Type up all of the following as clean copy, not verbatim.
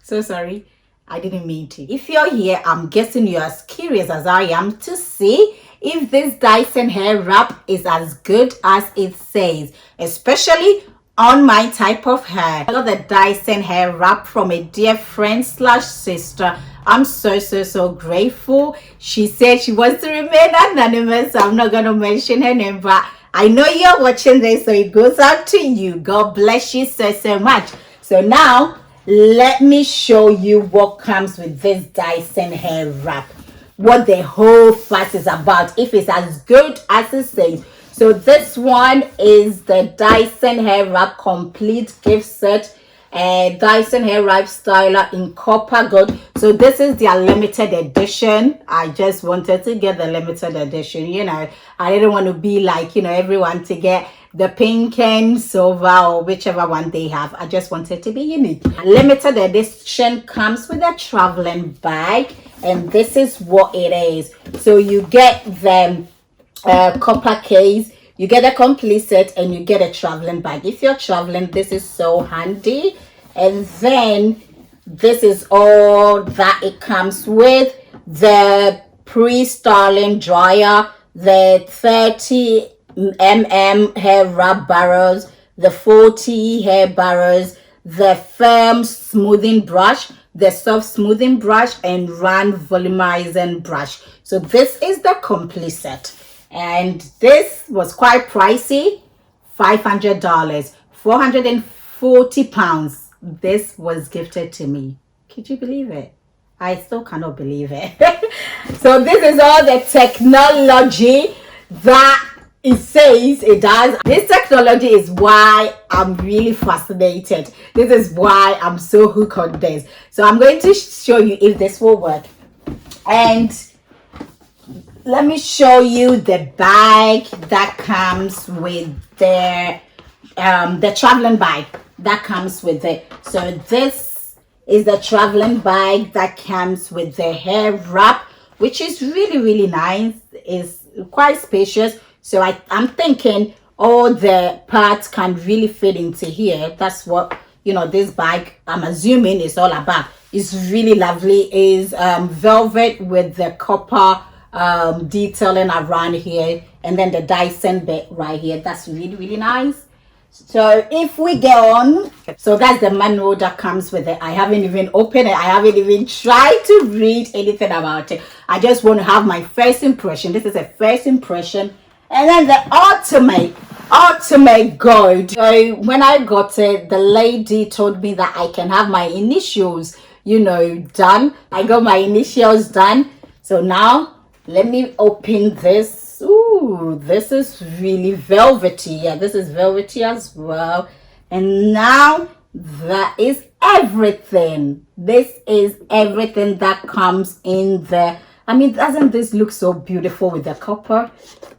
So sorry. I didn't mean to. If you're here, I'm guessing you're as curious as I am to see if this Dyson hair wrap is as good as it says, especially on my type of hair. I got the Dyson hair wrap from a dear friend slash sister. I'm so grateful. She said she wants to remain anonymous, so I'm not gonna mention her name, but I know you're watching this, so it goes out to you. God bless you so much. So now let me show you what comes with this Dyson hair wrap, what the whole fuss is about, if it's as good as it says. So this one is the Dyson hair wrap complete gift set, Dyson hair wrap styler in copper gold. So this is their limited edition. I just wanted to get the limited edition, you know. I didn't want to be like, you know, everyone to get the pink and silver or whichever one they have. I just wanted to be unique. Limited edition comes with a traveling bag, and this is what it is. So you get the copper case, you get a complete set, and you get a traveling bag. If you're traveling, this is so handy. And then this is all that it comes with: the pre-styling dryer, the 30mm hair wrap barrels, the 40 hair barrels, the firm smoothing brush, the soft smoothing brush, and round volumizing brush. So this is the complete set, and this was quite pricey, $500, 440 pounds. This was gifted to me. Could you believe it? I still cannot believe it. So this is all the technology that it says it does. This technology is why I'm really fascinated. This is why I'm so hooked on this. So I'm going to show you if this will work. And let me show you the bag that comes with the traveling bag that comes with it. So this is the traveling bag that comes with the hair wrap, which is really nice. It's quite spacious. So I'm thinking all the parts can really fit into here. That's what, you know, this bag, I'm assuming, is all about. It's really lovely. It's velvet with the copper detailing around here, and then the Dyson bit right here. That's really nice. So if we get on, so that's the manual that comes with it. I haven't even opened it. I haven't even tried to read anything about it. I just want to have my first impression. This is a first impression. And then the ultimate gold. So when I got it, the lady told me that I can have my initials, you know, done. I got my initials done. So now let me open this. Ooh, this is really velvety. Yeah, this is velvety as well. And now that is everything. This is everything that comes in the, I mean, doesn't this look so beautiful with the copper?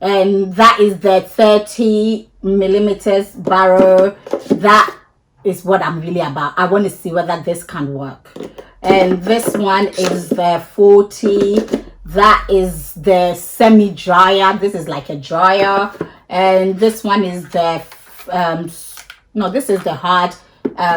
And that is the 30 millimeters barrel. That is what I'm really about. I want to see whether this can work. And this one is the 40. That is the semi dryer. This is like a dryer. And this one is the no, this is the hard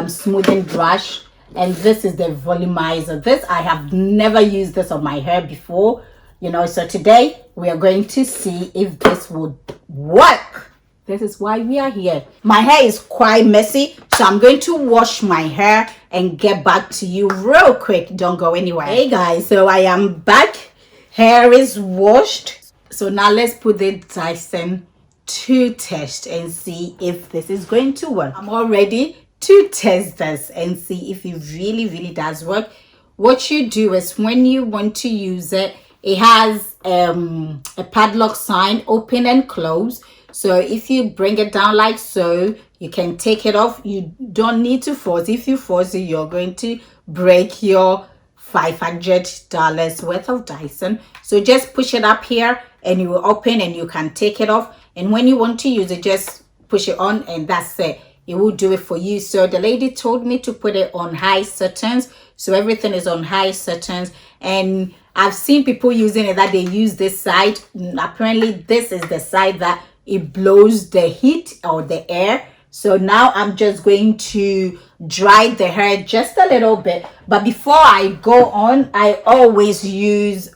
smoothing brush, and this is the volumizer. This, I have never used this on my hair before, you know. So today we are going to see if this would work. This is why we are here. My hair is quite messy, so I'm going to wash my hair and get back to you real quick. Don't go anywhere. Hey guys, so I am back. Hair is washed. So now let's put the Dyson to test and see if this is going to work. I'm all ready to test this and see if it really does work. What you do is, when you want to use it, it has a padlock sign, open and close. So if you bring it down like so, you can take it off. You don't need to force. If you force it, you're going to break your $500 worth of Dyson. So just push it up here and you will open, and you can take it off. And when you want to use it, just push it on, and that's it. It will do it for you. So the lady told me to put it on high settings. So everything is on high settings. And I've seen people using it that they use this side. Apparently this is the side that it blows the heat or the air So now I'm just going to dry the hair just a little bit. But before I go on, I always use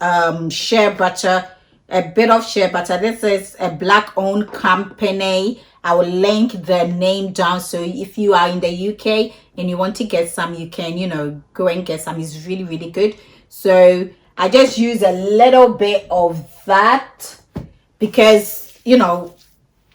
shea butter, a bit of shea butter. This is a black owned company. I will link the name down, so if you are in the UK and you want to get some, you can, you know, go and get some. It's really, really good. So I just use a little bit of that because, you know,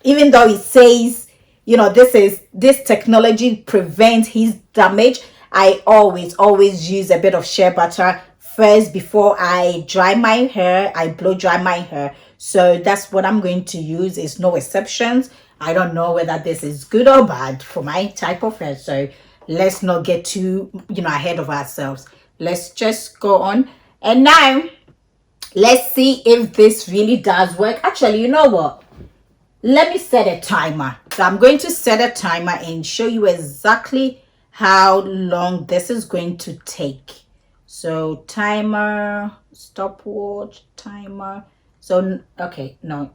even though it says, you know, this technology prevents heat damage, I always use a bit of shea butter first before I dry my hair. I blow dry my hair. So that's what I'm going to use. It's no exceptions. I don't know whether this is good or bad for my type of hair, so let's not get too, you know, ahead of ourselves. Let's just go on. And now let's see if this really does work. Actually, you know what, let me set a timer. So I'm going to set a timer and show you exactly how long this is going to take. So timer, stopwatch, timer. So okay, no,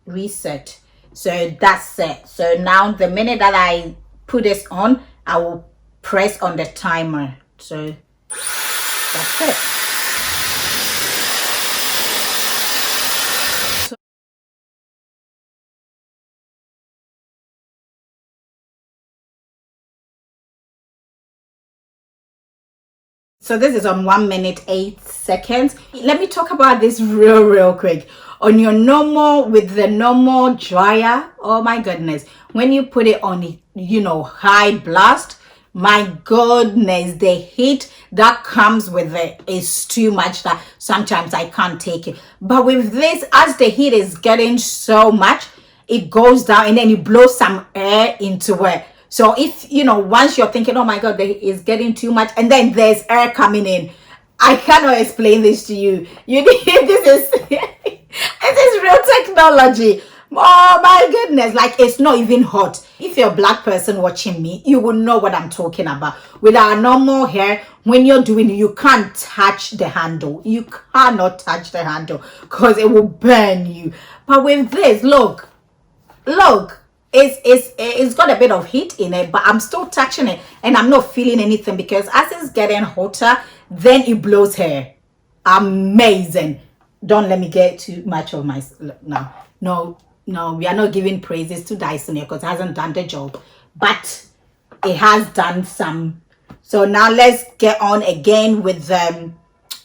reset. So that's it. So now the minute that I put this on, I will press on the timer. So that's it. So this is on 1 minute 8 seconds. Let me talk about this real quick. On your normal, with the normal dryer, oh my goodness, when you put it on, you know, high blast, my goodness, the heat that comes with it is too much that sometimes I can't take it. But with this, as the heat is getting so much, it goes down and then you blow some air into it. So if, you know, once you're thinking, oh my God, it's getting too much, and then there's air coming in, I cannot explain this to you. You need this is this is real technology. Oh my goodness, like it's not even hot. If you're a black person watching me, you will know what I'm talking about. With our normal hair, when you're doing it, you can't touch the handle. You cannot touch the handle because it will burn you. But with this, look, it's got a bit of heat in it, but I'm still touching it and I'm not feeling anything because as it's getting hotter, then it blows hair. Amazing. Don't let me get too much of my no, we are not giving praises to Dyson here because it hasn't done the job, but it has done some. So now let's get on again with all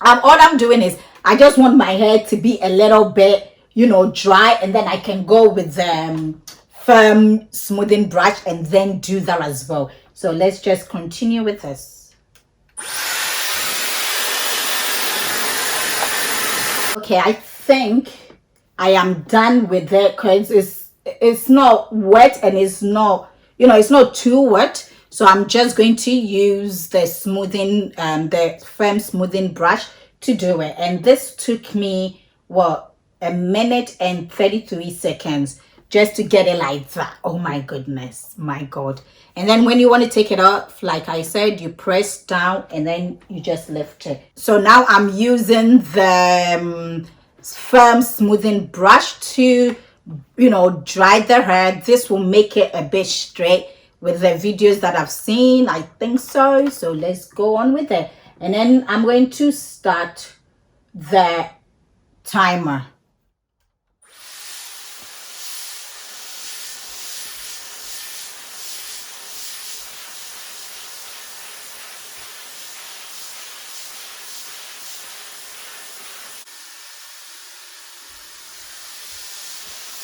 I'm doing is I just want my hair to be a little bit, you know, dry, and then I can go with the firm smoothing brush and then do that as well. So let's just continue with this. Okay, I think I am done with it because it's not wet and it's not, you know, it's not too wet. So I'm just going to use the smoothing, the firm smoothing brush to do it. And this took me, what, 1 minute and 33 seconds just to get it like that. Oh my goodness, my God. And then when you want to take it off, like I said, you press down and then you just lift it. So now I'm using the firm smoothing brush to, you know, dry the hair. This will make it a bit straight. With the videos that I've seen, I think so. So let's go on with it. And then I'm going to start the timer.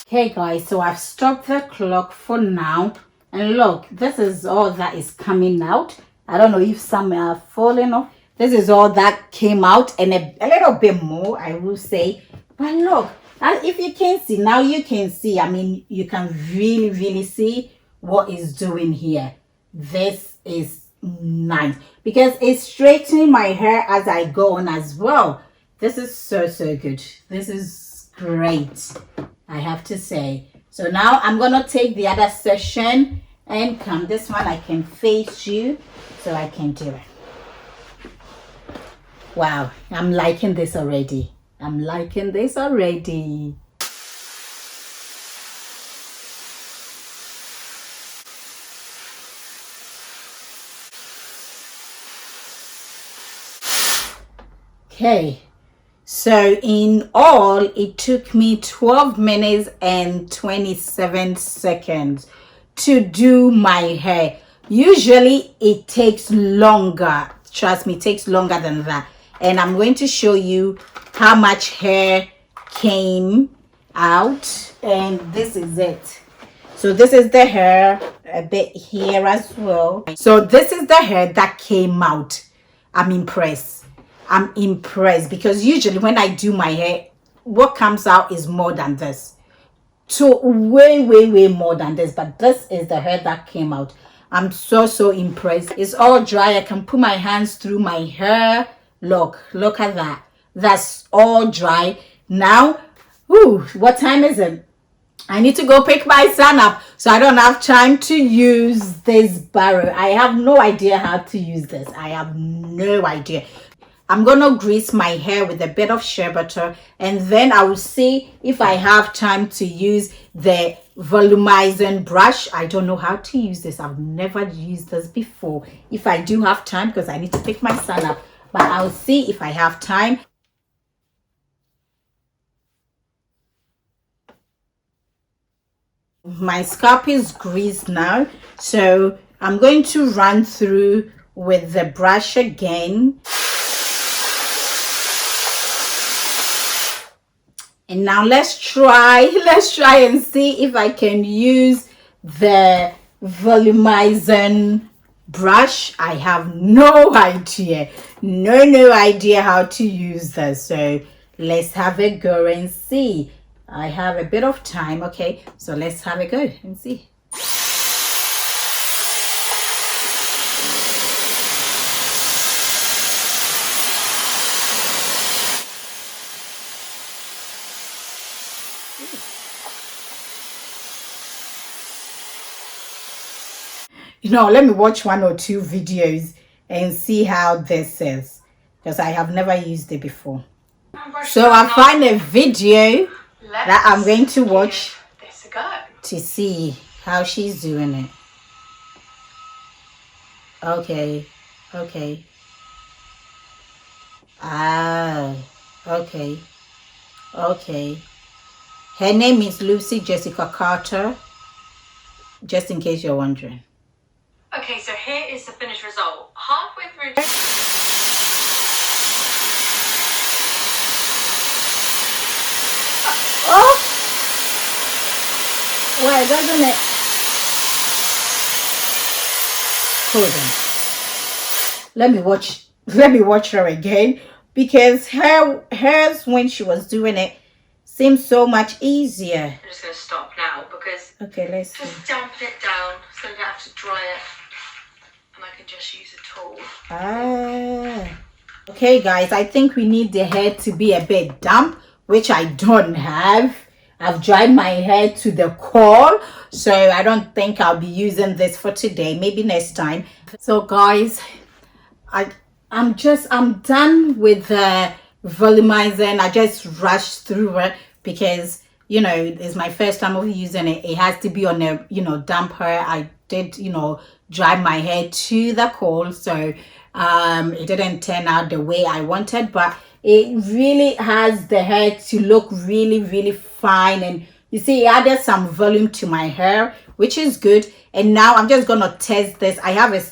Okay guys, so I've stopped the clock for now, and look, this is all that is coming out. I don't know if some are falling off. This is all that came out, and a little bit more, I will say. But look, if you can see, now you can see, I mean, you can really see what it's doing here. This is nice because it's straightening my hair as I go on as well. This is so good. This is great, I have to say. So now I'm gonna take the other section and come this one. I can face you so I can do it. Wow, I'm liking this already. I'm liking this already. Okay, so in all it took me 12 minutes and 27 seconds to do my hair. Usually it takes longer, trust me, it takes longer than that. And I'm going to show you how much hair came out, and this is it. So this is the hair, a bit here as well. So this is the hair that came out. I'm impressed. I'm impressed because usually when I do my hair, what comes out is more than this. So way more than this, but this is the hair that came out. I'm so impressed. It's all dry. I can put my hands through my hair. Look at that. That's all dry now. What time is it? I need to go pick my son up, so I don't have time to use this barrow. I have no idea how to use this. I have no idea. I'm gonna grease my hair with a bit of shea butter, and then I will see if I have time to use the volumizing brush. I don't know how to use this. I've never used this before. If I do have time, because I need to pick my son up, but I'll see if I have time. My scalp is greased now, so I'm going to run through with the brush again. And now let's try and see if I can use the volumizing brush. I have no idea, no idea how to use this, so let's have a go and see. I have a bit of time. Okay, so let's have a go and see. Let me watch 1 or 2 videos and see how this is, because I have never used it before. So I find a video that I'm going to watch to see how she's doing it. Okay. Okay. Her name is Lucy Jessica Carter, just in case you're wondering. Okay, so here is the finished result. Halfway through. Oh! Why doesn't it? Hold on. Let me watch her again, because hers when she was doing it seems so much easier. I'm just gonna stop now because let's just dampen it down so I don't have to dry it, and I can just use a tool. Okay guys, I think we need the hair to be a bit damp, which I don't have. I've dried my hair to the core, so I don't think I'll be using this for today, maybe next time. So guys, I'm done with the volumizing. I just rushed through it because it's my first time of using it. It has to be on a damp hair. I did dry my hair to the core, so it didn't turn out the way I wanted, but it really has the hair to look really fine. And you see, it added some volume to my hair, which is good. And now I'm just gonna test this. I have a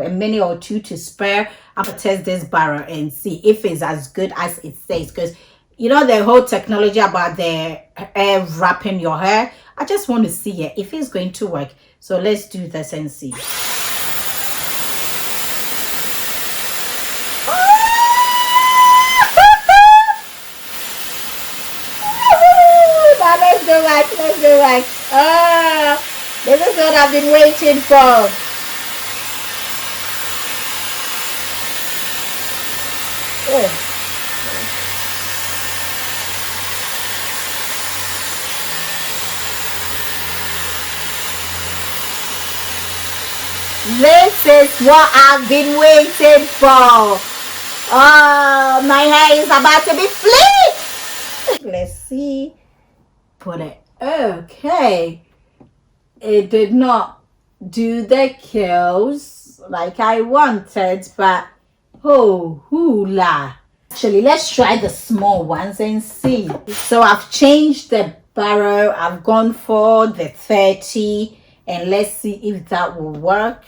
minute or 2 to spare. I'm gonna test this barrow and see if it's as good as it says, because the whole technology about the air wrapping your hair, I just want to see it if it's going to work. So let's do this and see. Let's go back. This is what I've been waiting for. This is what I've been waiting for. Oh, my hair is about to be flipped. Let's see. Put it. Okay. It did not do the curls like I wanted, but hoola. Actually, let's try the small ones and see. So I've changed the barrel. I've gone for the 30, and let's see if that will work.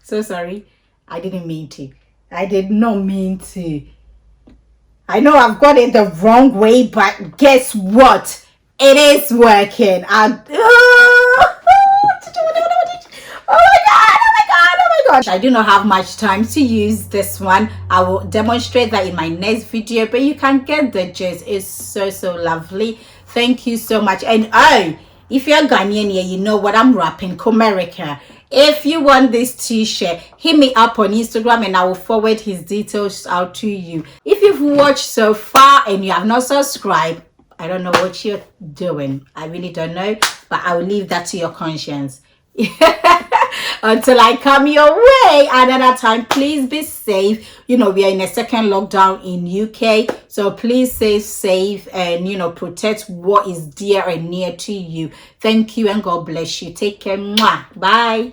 So sorry. I didn't mean to. I did not mean to. I know I've got it the wrong way, but guess what? It is working. Oh my god, oh my god, oh my gosh. I do not have much time to use this one. I will demonstrate that in my next video, but you can get the gist. It's so lovely. Thank you so much. And oh, if you're Ghanaian here, you know what I'm rapping, Comerica. If you want this t-shirt, hit me up on Instagram and I will forward his details out to you. If you've watched so far and you have not subscribed, I don't know what you're doing. I really don't know, but I will leave that to your conscience. Until I come your way another time, please be safe. You know, we are in a second lockdown in UK, so please stay safe and, you know, protect what is dear and near to you. Thank you and God bless you. Take care. Mwah. Bye.